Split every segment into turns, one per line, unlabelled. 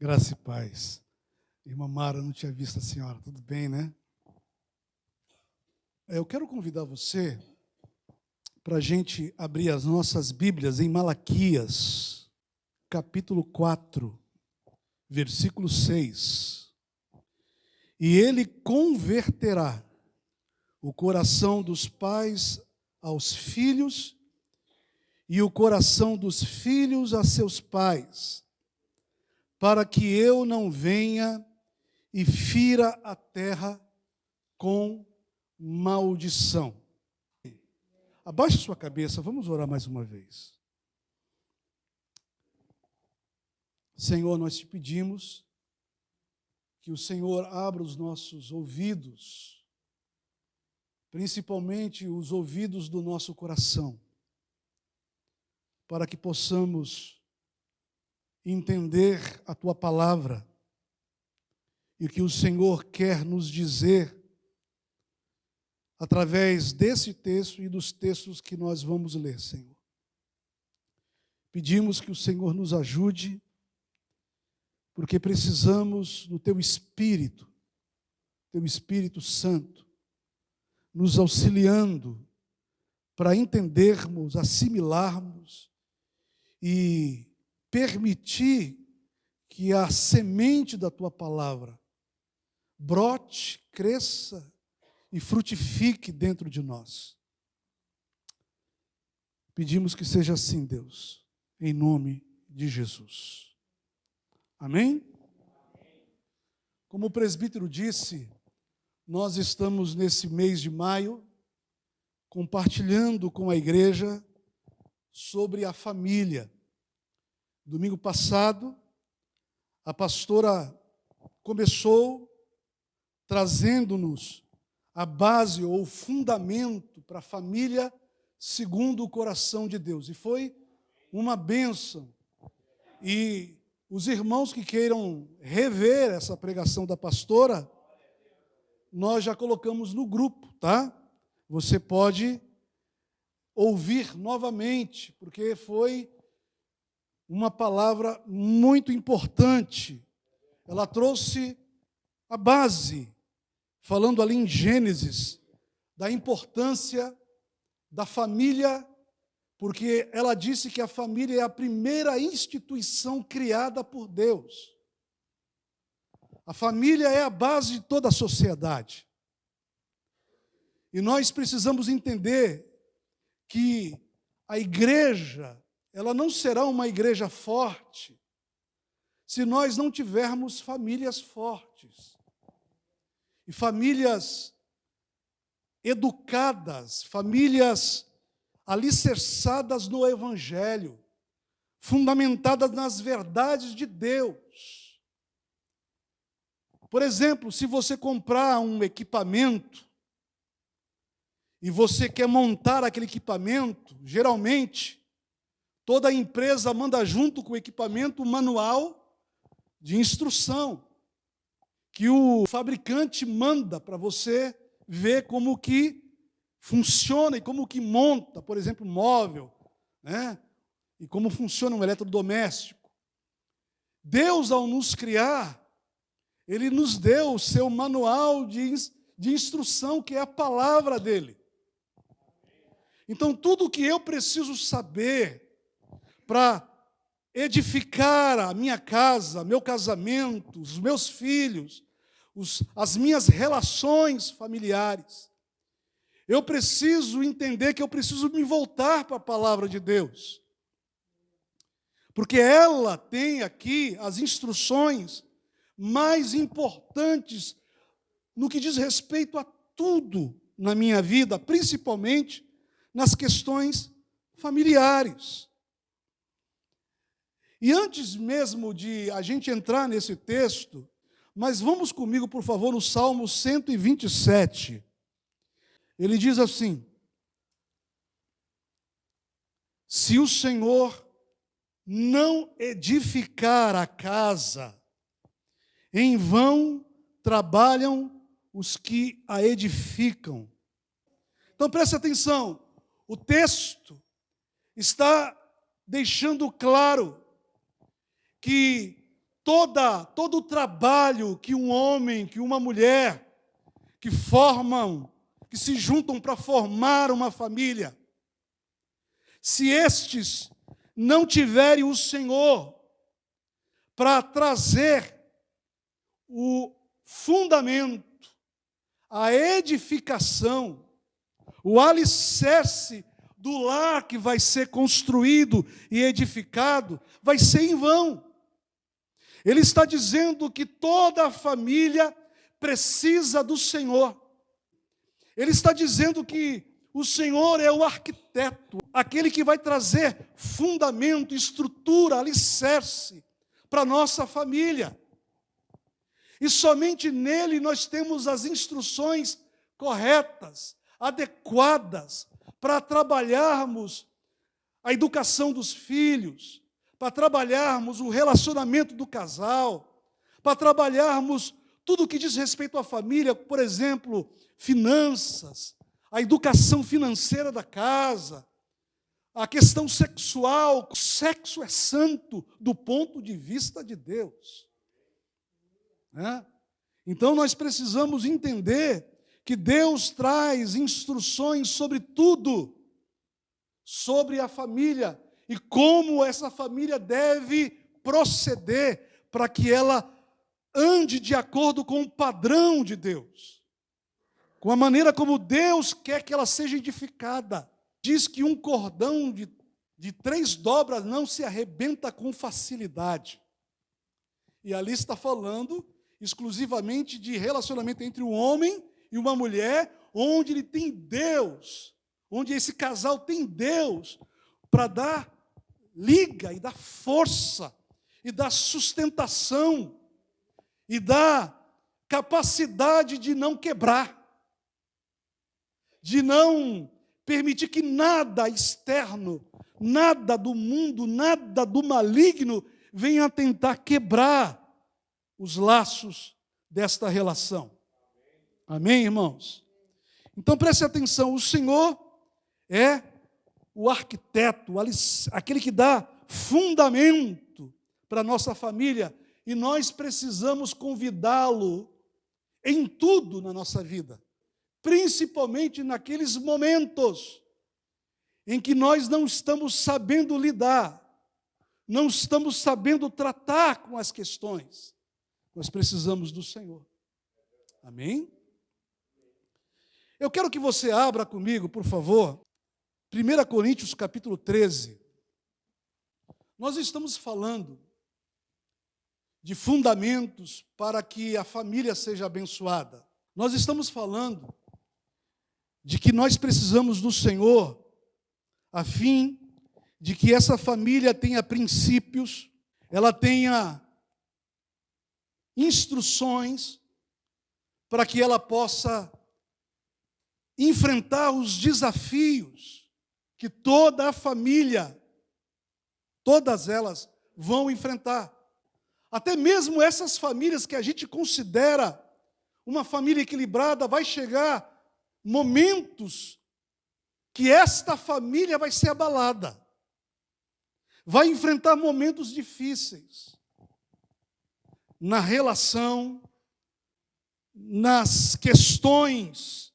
Graça e paz. Irmã Mara, não tinha visto a senhora. Tudo bem, né? Eu quero convidar você para a gente abrir as nossas Bíblias em Malaquias, capítulo 4, versículo 6. E ele converterá o coração dos pais aos filhos e o coração dos filhos a seus pais, para que eu não venha e fira a terra com maldição. Abaixe sua cabeça, vamos orar mais uma vez. Senhor, nós te pedimos que o Senhor abra os nossos ouvidos, principalmente os ouvidos do nosso coração, para que possamos entender a tua palavra e o que o Senhor quer nos dizer através desse texto e dos textos que nós vamos ler, Senhor. Pedimos que o Senhor nos ajude, porque precisamos do Teu Espírito Santo, nos auxiliando para entendermos, assimilarmos e permitir que a semente da Tua palavra brote, cresça e frutifique dentro de nós. Pedimos que seja assim, Deus, em nome de Jesus. Amém? Como o presbítero disse, nós estamos nesse mês de maio compartilhando com a igreja sobre a família. Domingo passado, a pastora começou trazendo-nos a base ou o fundamento para a família segundo o coração de Deus. E foi uma bênção. E os irmãos que queiram rever essa pregação da pastora, nós já colocamos no grupo, tá? Você pode ouvir novamente, porque foi uma palavra muito importante. Ela trouxe a base, falando ali em Gênesis, da importância da família, porque ela disse que a família é a primeira instituição criada por Deus. A família é a base de toda a sociedade. E nós precisamos entender que a igreja, ela não será uma igreja forte se nós não tivermos famílias fortes. E famílias educadas, famílias alicerçadas no Evangelho, fundamentadas nas verdades de Deus. Por exemplo, se você comprar um equipamento e você quer montar aquele equipamento, geralmente, toda a empresa manda junto com o equipamento um manual de instrução, que o fabricante manda para você ver como que funciona e como que monta, por exemplo, um móvel, né? E como funciona um eletrodoméstico. Deus, ao nos criar, Ele nos deu o seu manual de instrução, que é a palavra dEle. Então, tudo o que eu preciso saber para edificar a minha casa, meu casamento, os meus filhos, as minhas relações familiares, eu preciso entender que eu preciso me voltar para a palavra de Deus. Porque ela tem aqui as instruções mais importantes no que diz respeito a tudo na minha vida, principalmente nas questões familiares. E antes mesmo de a gente entrar nesse texto, mas vamos comigo, por favor, no Salmo 127. Ele diz assim: se o Senhor não edificar a casa, em vão trabalham os que a edificam. Então preste atenção, o texto está deixando claro que todo o trabalho que um homem, que uma mulher, que se juntam para formar uma família, se estes não tiverem o Senhor para trazer o fundamento, a edificação, o alicerce do lar que vai ser construído e edificado, vai ser em vão. Ele está dizendo que toda a família precisa do Senhor. Ele está dizendo que o Senhor é o arquiteto, aquele que vai trazer fundamento, estrutura, alicerce para a nossa família. E somente nele nós temos as instruções corretas, adequadas, para trabalharmos a educação dos filhos, para trabalharmos o relacionamento do casal, para trabalharmos tudo o que diz respeito à família, por exemplo, finanças, a educação financeira da casa, a questão sexual. O sexo é santo do ponto de vista de Deus. Então nós precisamos entender que Deus traz instruções sobre tudo, sobre a família e como essa família deve proceder para que ela ande de acordo com o padrão de Deus, com a maneira como Deus quer que ela seja edificada. Diz que um cordão de 3 dobras não se arrebenta com facilidade. E ali está falando exclusivamente de relacionamento entre um homem e uma mulher, onde ele tem Deus, onde esse casal tem Deus para dar liga e dar força e dar sustentação e dar capacidade de não quebrar, de não permitir que nada externo, nada do mundo, nada do maligno venha tentar quebrar os laços desta relação. Amém, irmãos? Então preste atenção, o Senhor é o arquiteto, aquele que dá fundamento para a nossa família, e nós precisamos convidá-lo em tudo na nossa vida, principalmente naqueles momentos em que nós não estamos sabendo lidar, não estamos sabendo tratar com as questões. Nós precisamos do Senhor. Amém? Eu quero que você abra comigo, por favor, 1 Coríntios capítulo 13. Nós estamos falando de fundamentos para que a família seja abençoada. Nós estamos falando de que nós precisamos do Senhor a fim de que essa família tenha princípios, ela tenha instruções para que ela possa enfrentar os desafios que toda a família, todas elas vão enfrentar. Até mesmo essas famílias que a gente considera uma família equilibrada, vai chegar momentos que esta família vai ser abalada, vai enfrentar momentos difíceis na relação, nas questões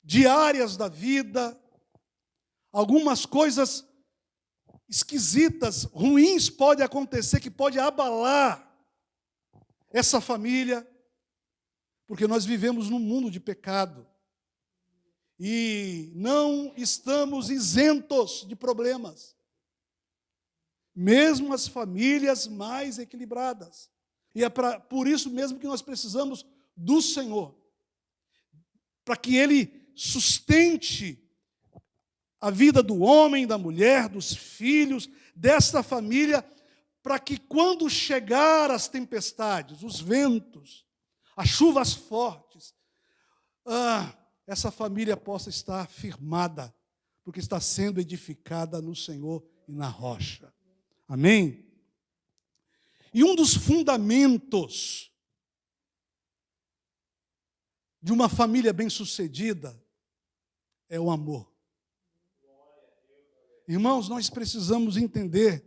diárias da vida, algumas coisas esquisitas, ruins podem acontecer, que pode abalar essa família, porque nós vivemos num mundo de pecado e não estamos isentos de problemas, mesmo as famílias mais equilibradas. E é por isso mesmo que nós precisamos do Senhor, para que Ele sustente a vida do homem, da mulher, dos filhos, desta família, para que quando chegar as tempestades, os ventos, as chuvas fortes, essa família possa estar firmada, porque está sendo edificada no Senhor e na rocha. Amém? E um dos fundamentos de uma família bem-sucedida é o amor. Irmãos, nós precisamos entender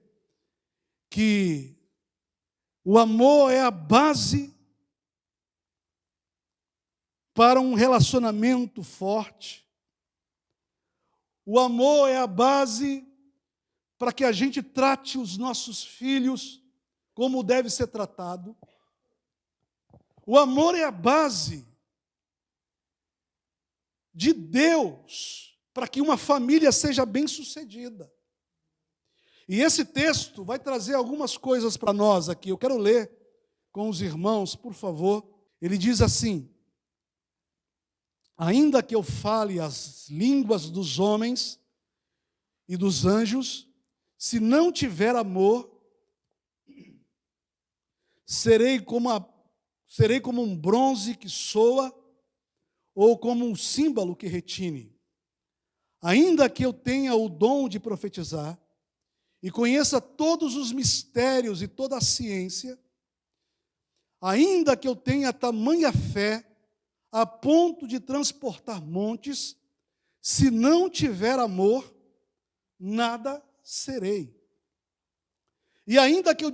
que O amor é a base para um relacionamento forte. O amor é a base para que a gente trate os nossos filhos como deve ser tratado. O amor é a base de Deus para que uma família seja bem-sucedida. E esse texto vai trazer algumas coisas para nós aqui. Eu quero ler com os irmãos, por favor. Ele diz assim: ainda que eu fale as línguas dos homens e dos anjos, se não tiver amor, serei como um bronze que soa, ou como um símbolo que retine. Ainda que eu tenha o dom de profetizar, e conheça todos os mistérios e toda a ciência, ainda que eu tenha tamanha fé, a ponto de transportar montes, se não tiver amor, nada serei. E ainda que eu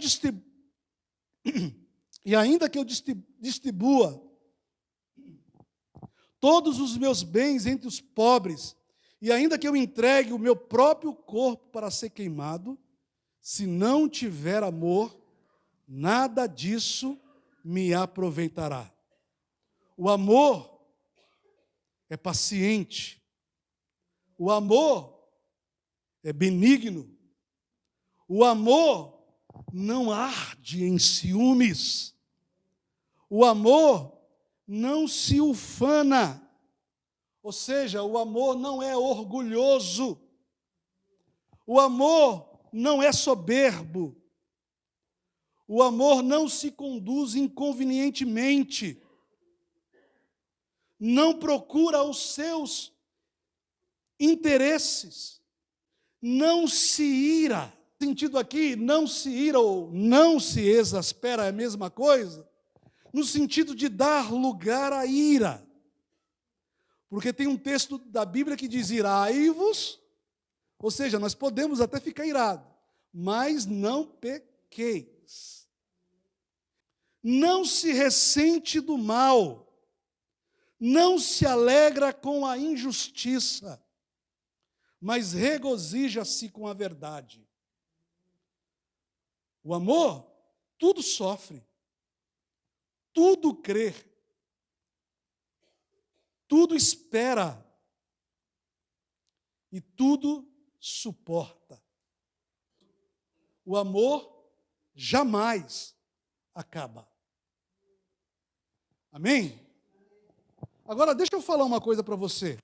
distribua todos os meus bens entre os pobres, e ainda que eu entregue o meu próprio corpo para ser queimado, se não tiver amor, nada disso me aproveitará. O amor é paciente. O amor é benigno. O amor não arde em ciúmes. O amor não se ufana. Ou seja, o amor não é orgulhoso. O amor não é soberbo. O amor não se conduz inconvenientemente. Não procura os seus interesses. Não se ira. No sentido aqui, não se ira ou não se exaspera é a mesma coisa, no sentido de dar lugar à ira. Porque tem um texto da Bíblia que diz: irai-vos, ou seja, nós podemos até ficar irados, mas não pequeis. Não se ressente do mal, não se alegra com a injustiça, mas regozija-se com a verdade. O amor tudo sofre, tudo crê, tudo espera e tudo suporta. O amor jamais acaba. Amém? Agora, deixa eu falar uma coisa para você.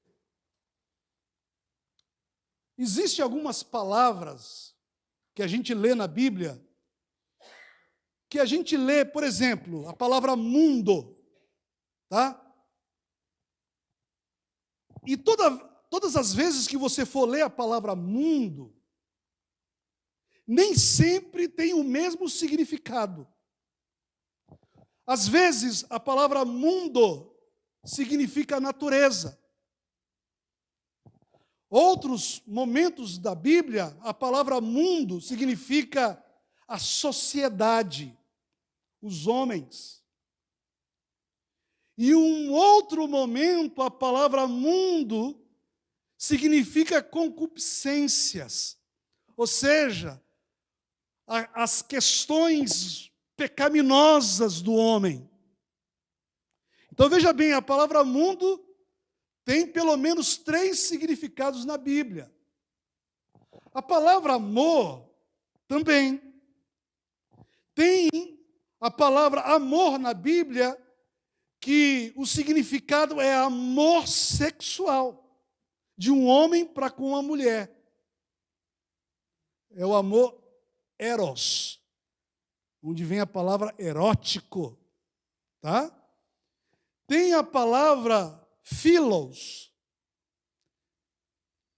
Existem algumas palavras que a gente lê na Bíblia, que a gente lê, por exemplo, a palavra mundo, tá? E todas as vezes que você for ler a palavra mundo, nem sempre tem o mesmo significado. Às vezes, a palavra mundo significa natureza. Outros momentos da Bíblia, a palavra mundo significa a sociedade, os homens. E um outro momento, a palavra mundo significa concupiscências, ou seja, as questões pecaminosas do homem. Então veja bem, a palavra mundo tem pelo menos 3 significados na Bíblia. A palavra amor também. Tem a palavra amor na Bíblia, que o significado é amor sexual, de um homem para com uma mulher. É o amor eros, onde vem a palavra erótico, tá? Tem a palavra philos,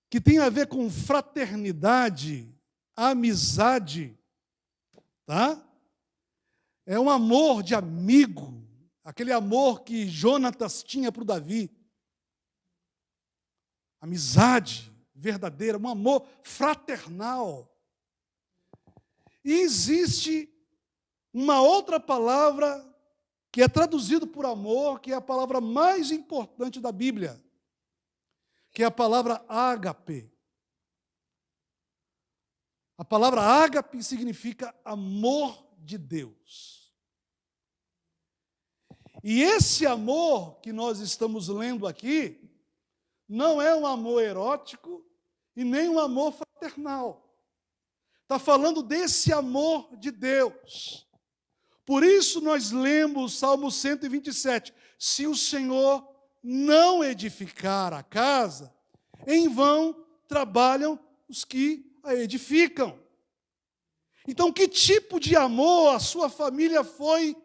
que tem a ver com fraternidade, amizade, tá? É um amor de amigo, aquele amor que Jonatas tinha para o Davi. Amizade verdadeira, um amor fraternal. E existe uma outra palavra que é traduzido por amor, que é a palavra mais importante da Bíblia, que é a palavra ágape. A palavra ágape significa amor de Deus. E esse amor que nós estamos lendo aqui não é um amor erótico e nem um amor fraternal. Está falando desse amor de Deus. Por isso nós lemos o Salmo 127. Se o Senhor não edificar a casa, em vão trabalham os que a edificam. Então, que tipo de amor a sua família foi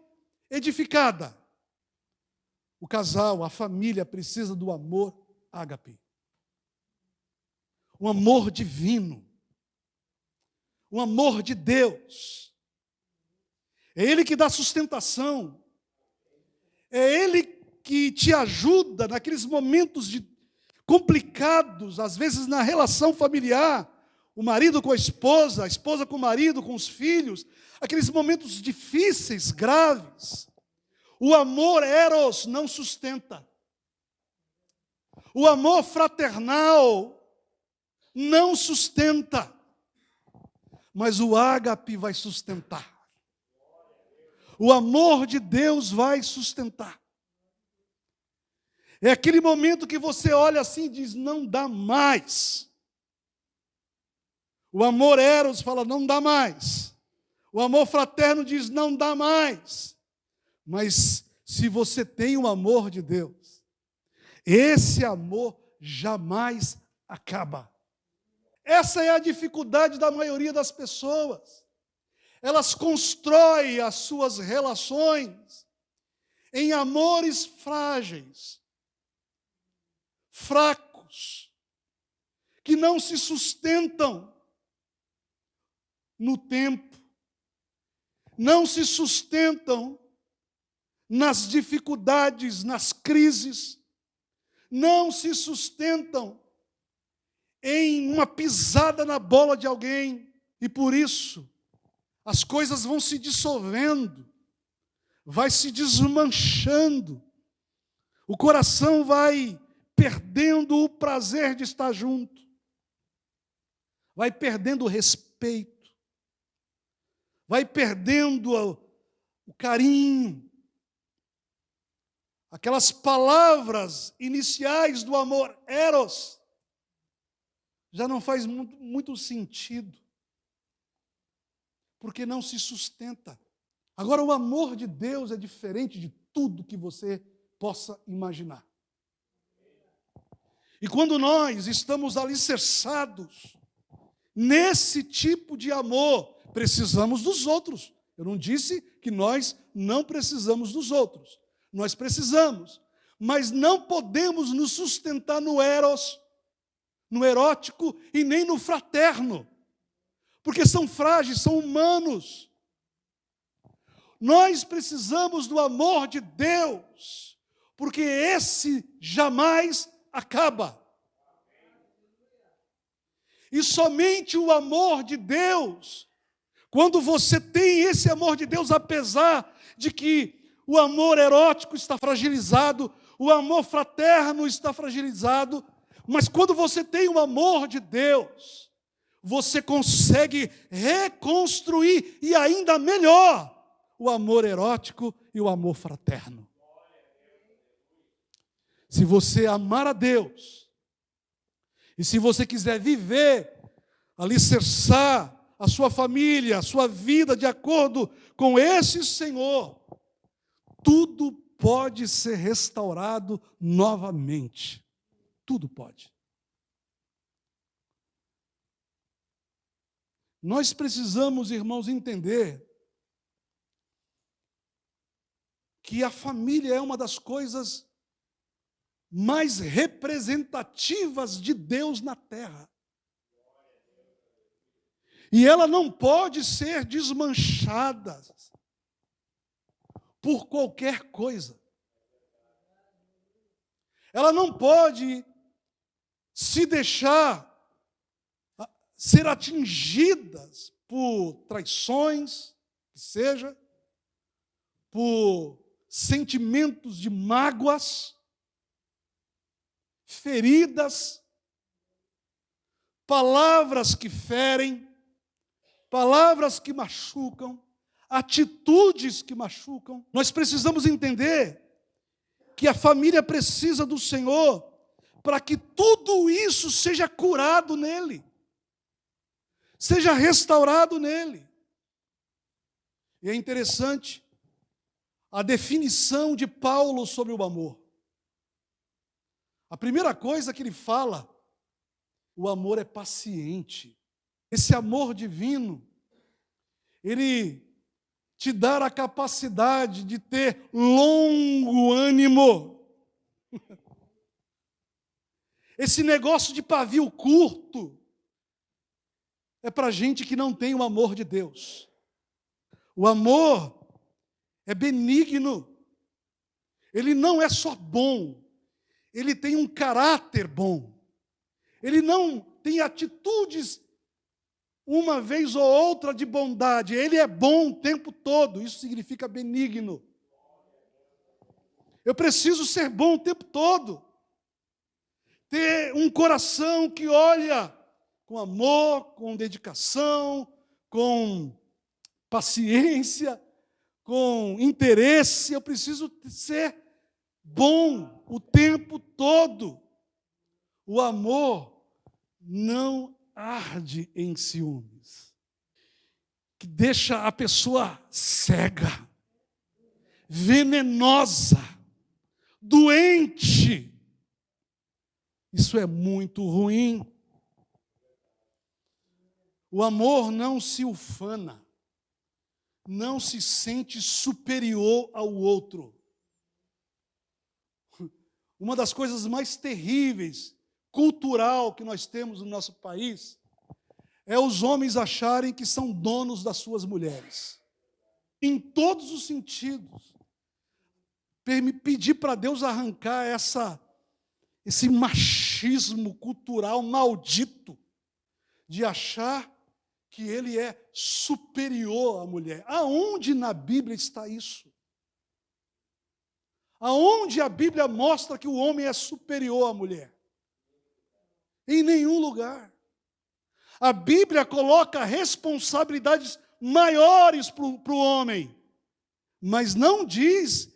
edificada? O casal, a família precisa do amor ágape. Um amor divino. Um amor de Deus. É Ele que dá sustentação. É Ele que te ajuda naqueles momentos complicados, às vezes na relação familiar, o marido com a esposa com o marido, com os filhos, aqueles momentos difíceis, graves. O amor eros não sustenta. O amor fraternal não sustenta. Mas o ágape vai sustentar. O amor de Deus vai sustentar. É aquele momento que você olha assim e diz, não dá mais. O amor eros fala, não dá mais. O amor fraterno diz, não dá mais. Mas se você tem o amor de Deus, esse amor jamais acaba. Essa é a dificuldade da maioria das pessoas. Elas constroem as suas relações em amores frágeis, fracos, que não se sustentam no tempo, não se sustentam nas dificuldades, nas crises, não se sustentam em uma pisada na bola de alguém, e por isso as coisas vão se dissolvendo, vai se desmanchando, o coração vai perdendo o prazer de estar junto, vai perdendo o respeito, vai perdendo o carinho, aquelas palavras iniciais do amor eros, já não faz muito sentido, porque não se sustenta. Agora, o amor de Deus é diferente de tudo que você possa imaginar. E quando nós estamos alicerçados nesse tipo de amor, precisamos dos outros. Eu não disse que nós não precisamos dos outros. Nós precisamos, mas não podemos nos sustentar no eros, no erótico e nem no fraterno, porque são frágeis, são humanos. Nós precisamos do amor de Deus, porque esse jamais acaba. E somente o amor de Deus, quando você tem esse amor de Deus, apesar de que o amor erótico está fragilizado, o amor fraterno está fragilizado, mas quando você tem o amor de Deus, você consegue reconstruir, e ainda melhor, o amor erótico e o amor fraterno. Se você amar a Deus, e se você quiser viver, alicerçar a sua família, a sua vida de acordo com esse Senhor, tudo pode ser restaurado novamente. Tudo pode. Nós precisamos, irmãos, entender que a família é uma das coisas mais representativas de Deus na terra. E ela não pode ser desmanchada por qualquer coisa. Ela não pode se deixar ser atingidas por traições, que seja, por sentimentos de mágoas, feridas, palavras que ferem, palavras que machucam, atitudes que machucam. Nós precisamos entender que a família precisa do Senhor para que tudo isso seja curado nele, seja restaurado nele. E é interessante a definição de Paulo sobre o amor. A primeira coisa que ele fala, o amor é paciente. Esse amor divino, ele te dá a capacidade de ter longo ânimo. Esse negócio de pavio curto é para gente que não tem o amor de Deus. O amor é benigno. Ele não é só bom, ele tem um caráter bom. Ele não tem atitudes uma vez ou outra de bondade. Ele é bom o tempo todo. Isso significa benigno. Eu preciso ser bom o tempo todo. Ter um coração que olha com amor, com dedicação, com paciência, com interesse. Eu preciso ser bom o tempo todo. O amor não arde em ciúmes, que deixa a pessoa cega, venenosa, doente. Isso é muito ruim. O amor não se ufana, não se sente superior ao outro. Uma das coisas mais terríveis, cultural, que nós temos no nosso país, é os homens acharem que são donos das suas mulheres. Em todos os sentidos. Pedir para Deus arrancar esse machismo cultural maldito de achar que ele é superior à mulher. Aonde na Bíblia está isso? Aonde a Bíblia mostra que o homem é superior à mulher? Em nenhum lugar. A Bíblia coloca responsabilidades maiores para o homem, mas não diz,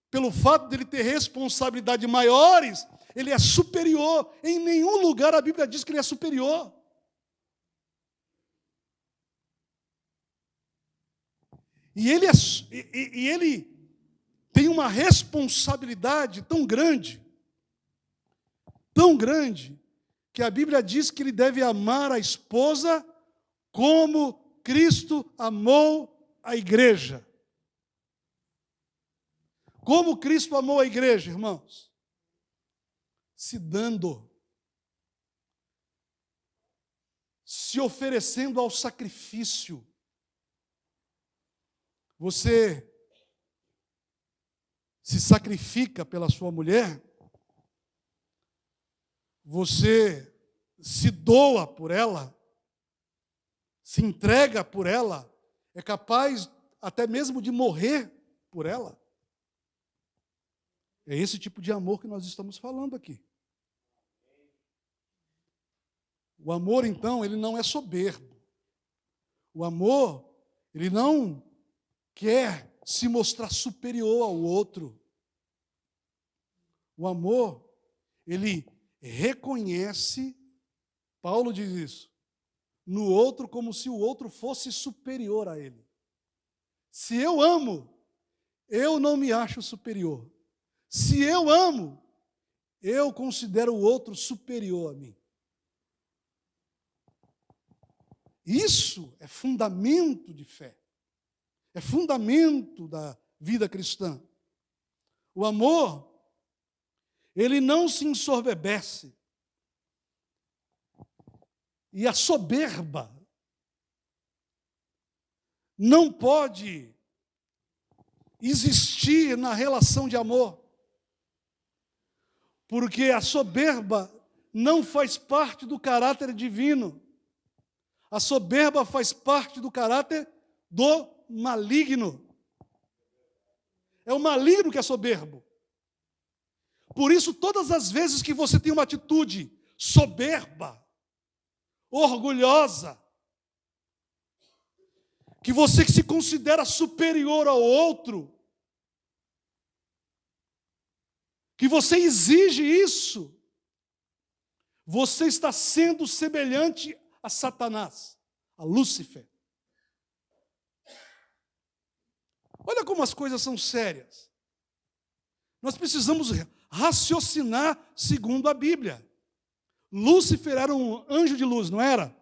pelo fato de ele ter responsabilidades maiores, ele é superior. Em nenhum lugar a Bíblia diz que ele é superior. E ele tem uma responsabilidade tão grande, que a Bíblia diz que ele deve amar a esposa como Cristo amou a igreja. Como Cristo amou a igreja, irmãos? Se dando, se oferecendo ao sacrifício. Você se sacrifica pela sua mulher, você se doa por ela, se entrega por ela, é capaz até mesmo de morrer por ela. É esse tipo de amor que nós estamos falando aqui. O amor, então, ele não é soberbo. O amor, ele não quer se mostrar superior ao outro. O amor, ele reconhece, Paulo diz isso, no outro como se o outro fosse superior a ele. Se eu amo, eu não me acho superior. Se eu amo, eu considero o outro superior a mim. Isso é fundamento de fé. É fundamento da vida cristã. O amor, ele não se ensoberbece. E a soberba não pode existir na relação de amor. Porque a soberba não faz parte do caráter divino. A soberba faz parte do caráter do maligno. É o maligno que é soberbo. Por isso, todas as vezes que você tem uma atitude soberba, orgulhosa, que você se considera superior ao outro, que você exige isso, você está sendo semelhante a Satanás, a Lúcifer. Olha como as coisas são sérias. Nós precisamos raciocinar segundo a Bíblia. Lúcifer era um anjo de luz, não era?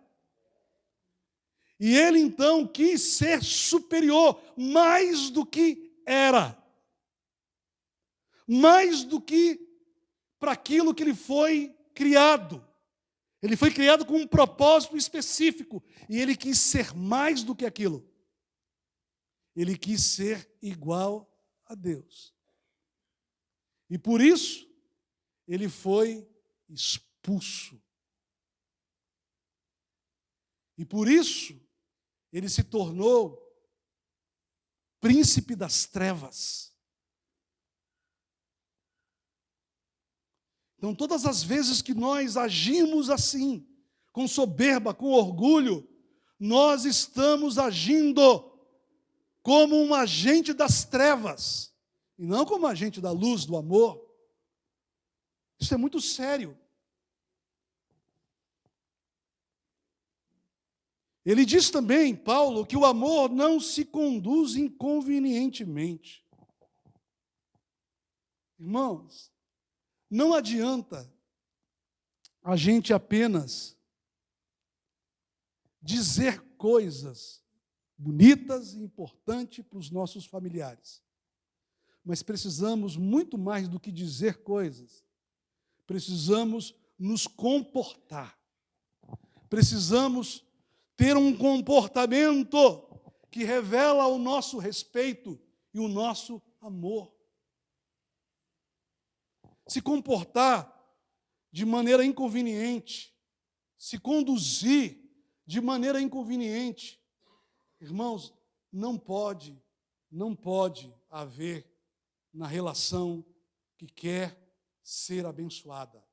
E ele então quis ser superior, mais do que era. Mais do que para aquilo que ele foi criado. Ele foi criado com um propósito específico. E ele quis ser mais do que aquilo. Ele quis ser igual a Deus. E por isso, ele foi expulso. E por isso, ele se tornou príncipe das trevas. Então, todas as vezes que nós agimos assim, com soberba, com orgulho, nós estamos agindo como um agente das trevas, e não como um agente da luz, do amor. Isso é muito sério. Ele diz também, Paulo, que o amor não se conduz inconvenientemente. Irmãos, não adianta a gente apenas dizer coisas bonitas e importantes para os nossos familiares. Mas precisamos muito mais do que dizer coisas. Precisamos nos comportar. Precisamos ter um comportamento que revela o nosso respeito e o nosso amor. Se comportar de maneira inconveniente, se conduzir de maneira inconveniente. Irmãos, não pode haver na relação que quer ser abençoada.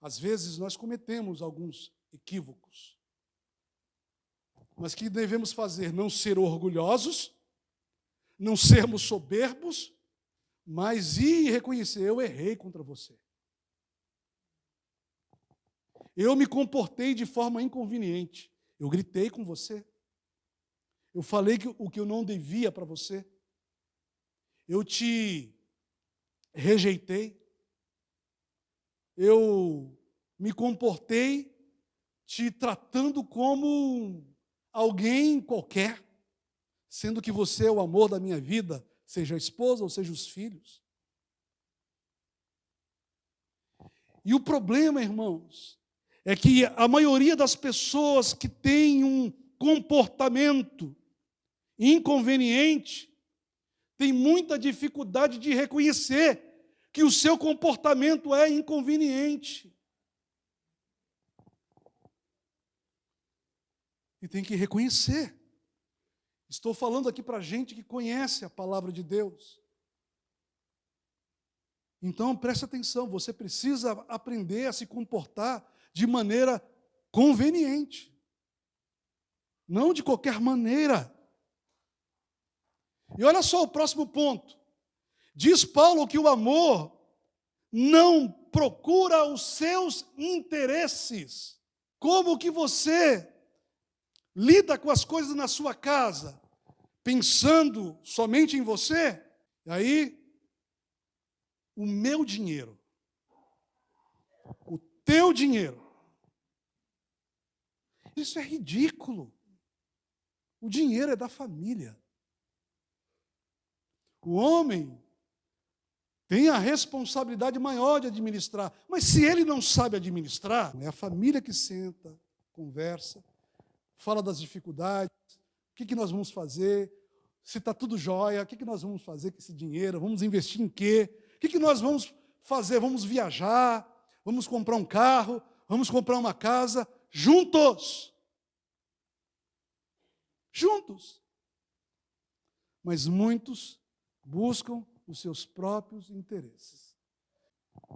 Às vezes nós cometemos alguns equívocos, mas que devemos fazer? Não ser orgulhosos, não sermos soberbos, mas ir e reconhecer: eu errei contra você. Eu me comportei de forma inconveniente. Eu gritei com você. Eu falei o que eu não devia para você. Eu te rejeitei. Eu me comportei te tratando como alguém qualquer, sendo que você é o amor da minha vida, seja a esposa ou seja os filhos. E o problema, irmãos, é que a maioria das pessoas que tem um comportamento inconveniente tem muita dificuldade de reconhecer que o seu comportamento é inconveniente. E tem que reconhecer. Estou falando aqui para gente que conhece a palavra de Deus. Então, preste atenção, você precisa aprender a se comportar de maneira conveniente. Não de qualquer maneira. E olha só o próximo ponto. Diz Paulo que o amor não procura os seus interesses. Como que você lida com as coisas na sua casa, pensando somente em você? E aí, o meu dinheiro, o teu dinheiro. Isso é ridículo. O dinheiro é da família. O homem tem a responsabilidade maior de administrar. Mas se ele não sabe administrar, é a família que senta, conversa, fala das dificuldades, o que nós vamos fazer, se está tudo jóia, o que nós vamos fazer com esse dinheiro, vamos investir em quê? O que nós vamos fazer? Vamos viajar, vamos comprar um carro, vamos comprar uma casa, juntos. Juntos. Mas muitos buscam os seus próprios interesses.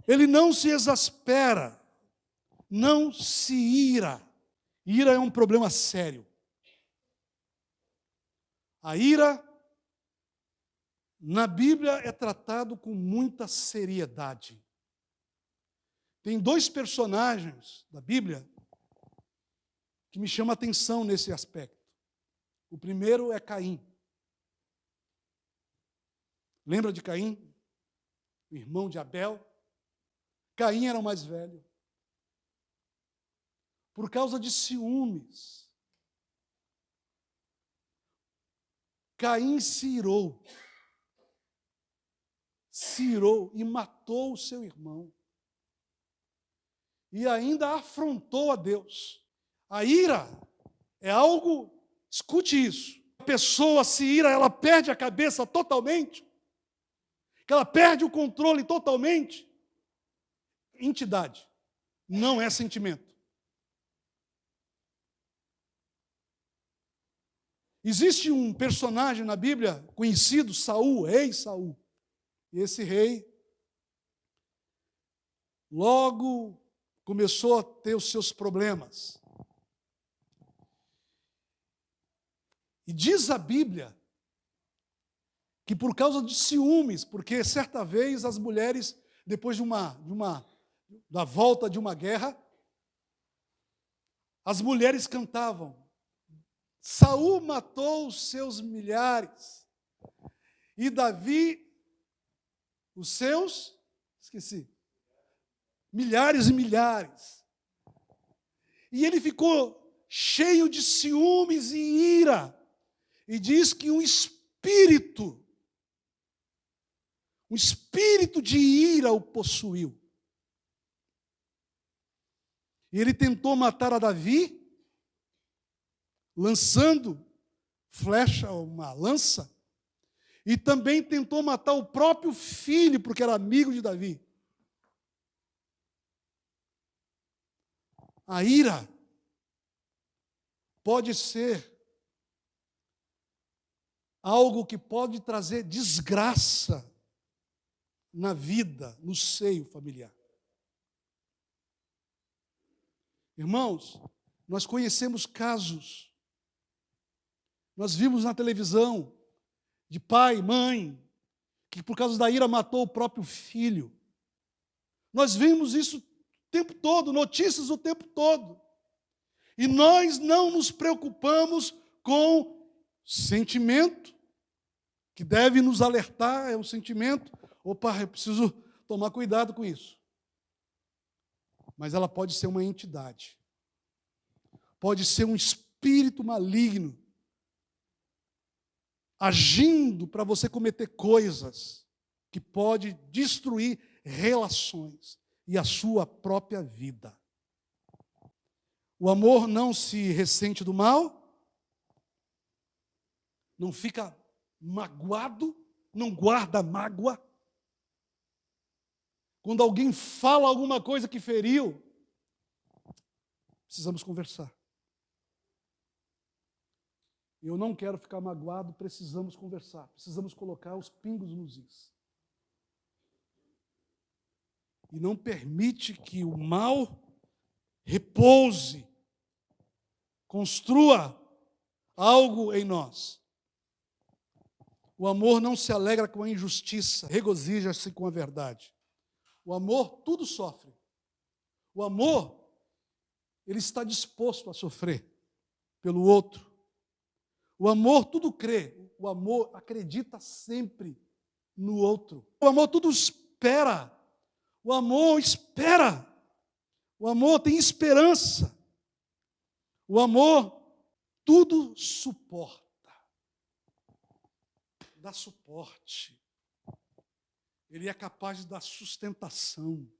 Ele não se exaspera, não se ira. Ira é um problema sério. A ira, na Bíblia, é tratado com muita seriedade. Tem dois personagens da Bíblia que me chamam a atenção nesse aspecto. O primeiro é Caim. Lembra de Caim? O irmão de Abel? Caim era o mais velho. Por causa de ciúmes, Caim se irou e matou o seu irmão. E ainda afrontou a Deus. A ira é algo, escute isso, a pessoa se ira, ela perde a cabeça totalmente, que ela perde o controle totalmente. Entidade, não é sentimento. Existe um personagem na Bíblia conhecido, Saul, rei Saul. E esse rei logo começou a ter os seus problemas. E diz a Bíblia que por causa de ciúmes, porque certa vez as mulheres, depois da volta de uma guerra, as mulheres cantavam: Saul matou os seus milhares, e Davi os seus, milhares e milhares. E ele ficou cheio de ciúmes e ira, e diz que um espírito de ira o possuiu. E ele tentou matar a Davi, lançando flecha, uma lança, e também tentou matar o próprio filho, porque era amigo de Davi. A ira pode ser algo que pode trazer desgraça na vida, no seio familiar. Irmãos, nós conhecemos casos, nós vimos na televisão, de pai, mãe, que por causa da ira matou o próprio filho. Nós vimos isso o tempo todo, notícias o tempo todo. E nós não nos preocupamos com sentimento, que deve nos alertar, é um sentimento. Opa, eu preciso tomar cuidado com isso. Mas ela pode ser uma entidade. Pode ser um espírito maligno agindo para você cometer coisas que pode destruir relações e a sua própria vida. O amor não se ressente do mal, não fica magoado, não guarda mágoa. Quando alguém fala alguma coisa que feriu, precisamos conversar. Eu não quero ficar magoado, precisamos conversar, precisamos colocar os pingos nos is. E não permite que o mal repouse, construa algo em nós. O amor não se alegra com a injustiça, regozija-se com a verdade. O amor tudo sofre. O amor, ele está disposto a sofrer pelo outro. O amor tudo crê, o amor acredita sempre no outro. O amor tudo espera, o amor espera, o amor tem esperança, o amor tudo suporta, dá suporte, ele é capaz de dar sustentação.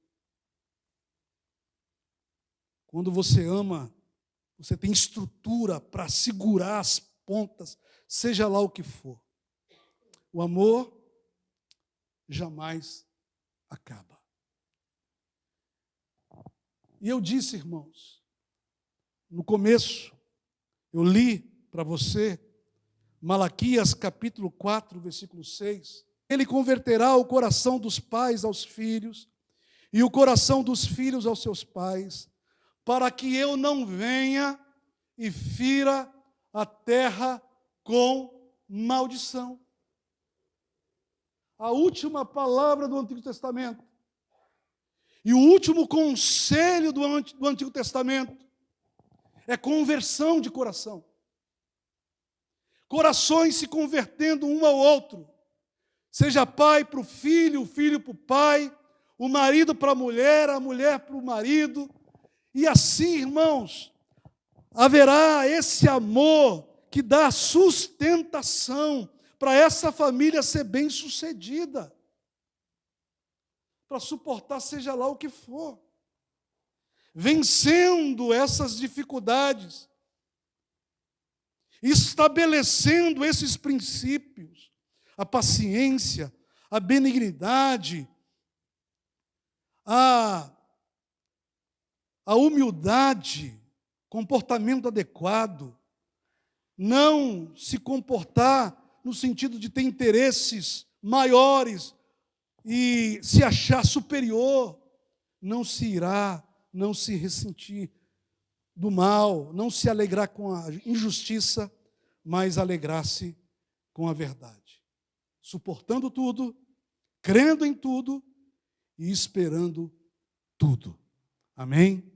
Quando você ama, você tem estrutura para segurar as pontas, seja lá o que for. O amor jamais acaba. E eu disse, irmãos, no começo, eu li para você Malaquias capítulo 4, versículo 6, Ele converterá o coração dos pais aos filhos e o coração dos filhos aos seus pais, para que eu não venha e fira a terra com maldição. A última palavra do Antigo Testamento e o último conselho do Antigo Testamento é conversão de coração. Corações se convertendo um ao outro, seja pai para o filho para o pai, o marido para a mulher para o marido, e assim, irmãos, haverá esse amor que dá sustentação para essa família ser bem-sucedida, para suportar seja lá o que for, vencendo essas dificuldades, estabelecendo esses princípios, a paciência, a benignidade, a humildade, comportamento adequado, não se comportar no sentido de ter interesses maiores e se achar superior, não se irá, não se ressentir do mal, não se alegrar com a injustiça, mas alegrar-se com a verdade, suportando tudo, crendo em tudo e esperando tudo. Amém?